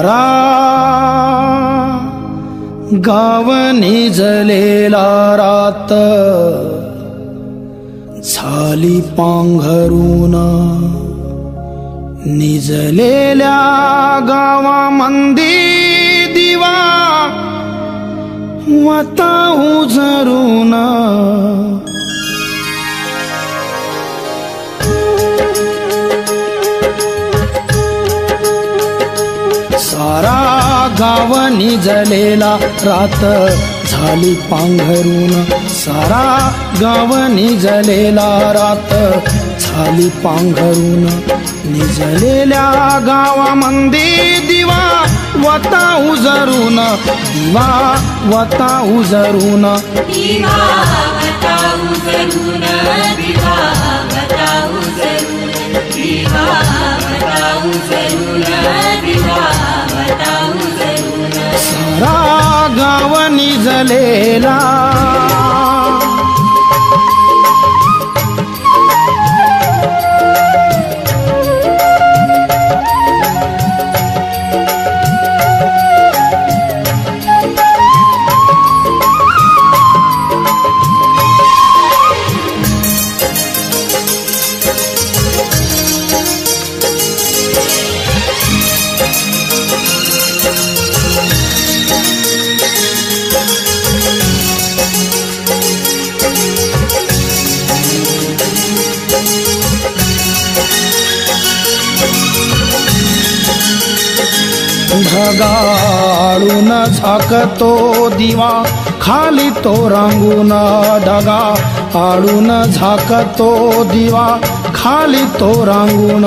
सारा गाव निजलेला रात झाली पांघरून निजलेल्या गावामंदी दिवा वता उजरून सारा गाव निजलेला रात झाली पांघरून सारा गाव निजलेला रात झाली पांघरून निजलेल्या गावामंदी दिवा वता उजरून दिवा वता उजरून दिवा वता उजरून दिवा वता उजरून दिवा वता उजरून दिवा वता उजरून सारा गाव निजलेला ढगाळून झाकतो दिवा खाली तो रांगून ढगा आळून झाकतो दिवा खाली तो रांगून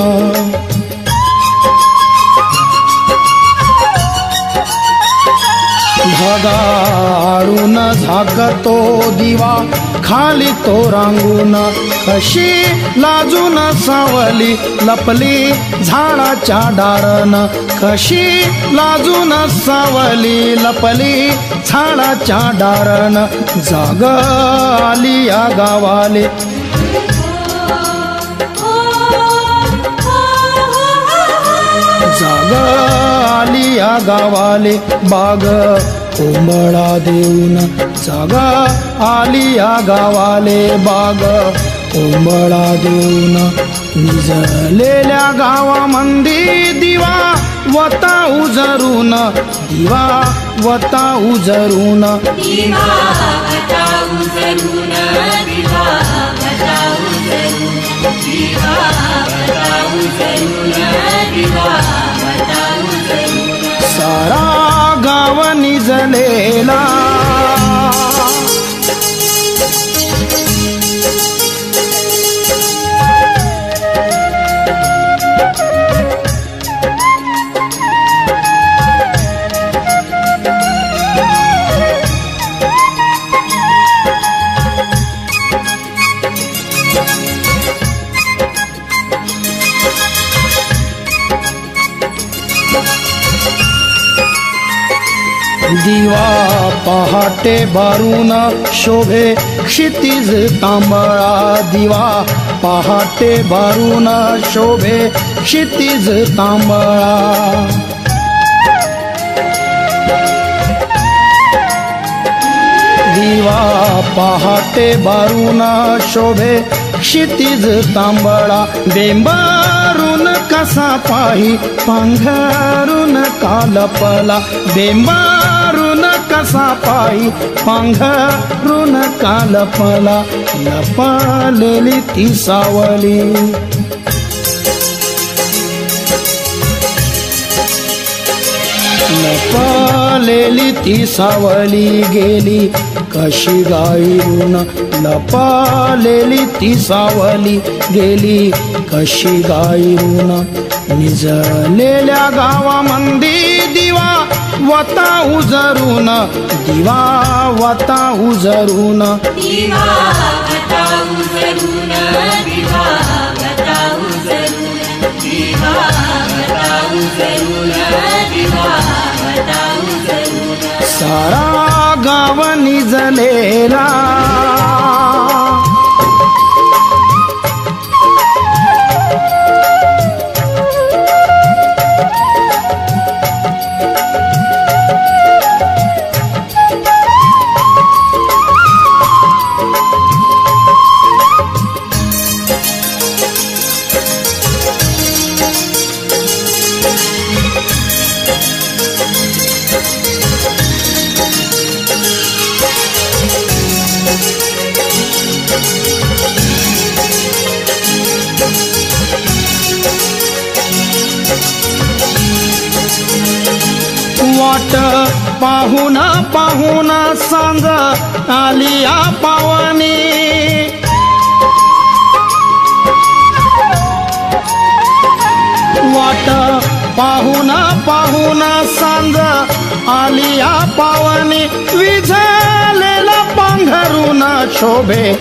ढगाळून झाकतो दिवा खाली तो रांगून कशी लाजून सावली लपली झाडाच्या डारन कशी लाजून सावली लपली झाडाच्या डारन जाग आली या गावाले जाग आली या गावाले बाग कोंबळा देऊन जागा आली या गावाले बाग कोंबळा देऊन निजलेल्या गावामंदी दिवा वता उजरून दिवा वता उजरून दिवा वता उजरून दिवा वता उजरून दिवा वता उजरून दिवा वता उजरून सारा गाव निजलेला दिवा पहाटे बारून शोभे क्षितिज तांबळा दिवा पहाटे बारून शोभे क्षितिज तांबळा दिवा पहाटे बारून शोभे क्षितिज तांबळा बेंबारून कसा पाही पांघरून कालपला बेंबारून कसा पाही पांघरून कालपला लपलेली ती सावली लपलेली ती सावली गेली कशी गायरून लपलेली ती सावली गेली कशी गायरून निजलेल्या गावामंदी दिवा वता उजरून दिवा वता उजरून दिवा वता उजरून दिवा वता उजरून दिवा वता उजरून दिवा वता उजरून सारा गाव निजलेला पाहुणा पाहुणा सांज आलिया पावनी वाट पाहुणा पाहुणा सांज आलिया पावनी विझलेला पांघरून शोभे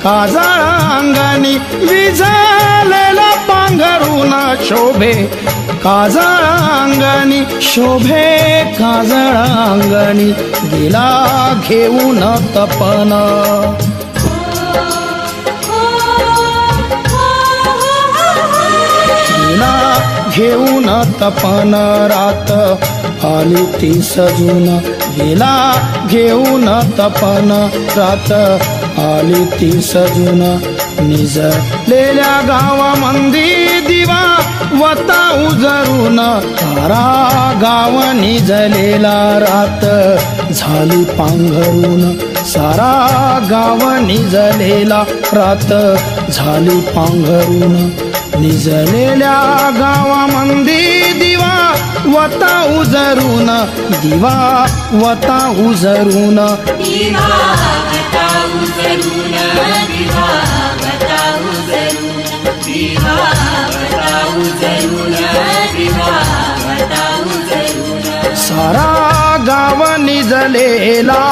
काजळ अंगणी विझलेला पांघरून शोभे काजळ अंगणी शोभे काजळ अंगणी गेला घेऊन तपन गेला घेऊन तपन रात आली ती सजून गेला घेऊन तपन रात आली ती सजून निजलेल्या गावामंदी दिवा वता उजरून सारा गाव निजलेला रात झाली पांघरून सारा गाव निजलेला रात झाली पांघरून निजलेल्या गावामंदी दिवा वता उजरून दिवा वता उजरून दिवा वता उजरून दिवा वता उजरून दिवा वता उजरून दिवा वता उजरून सारा गाव निजलेला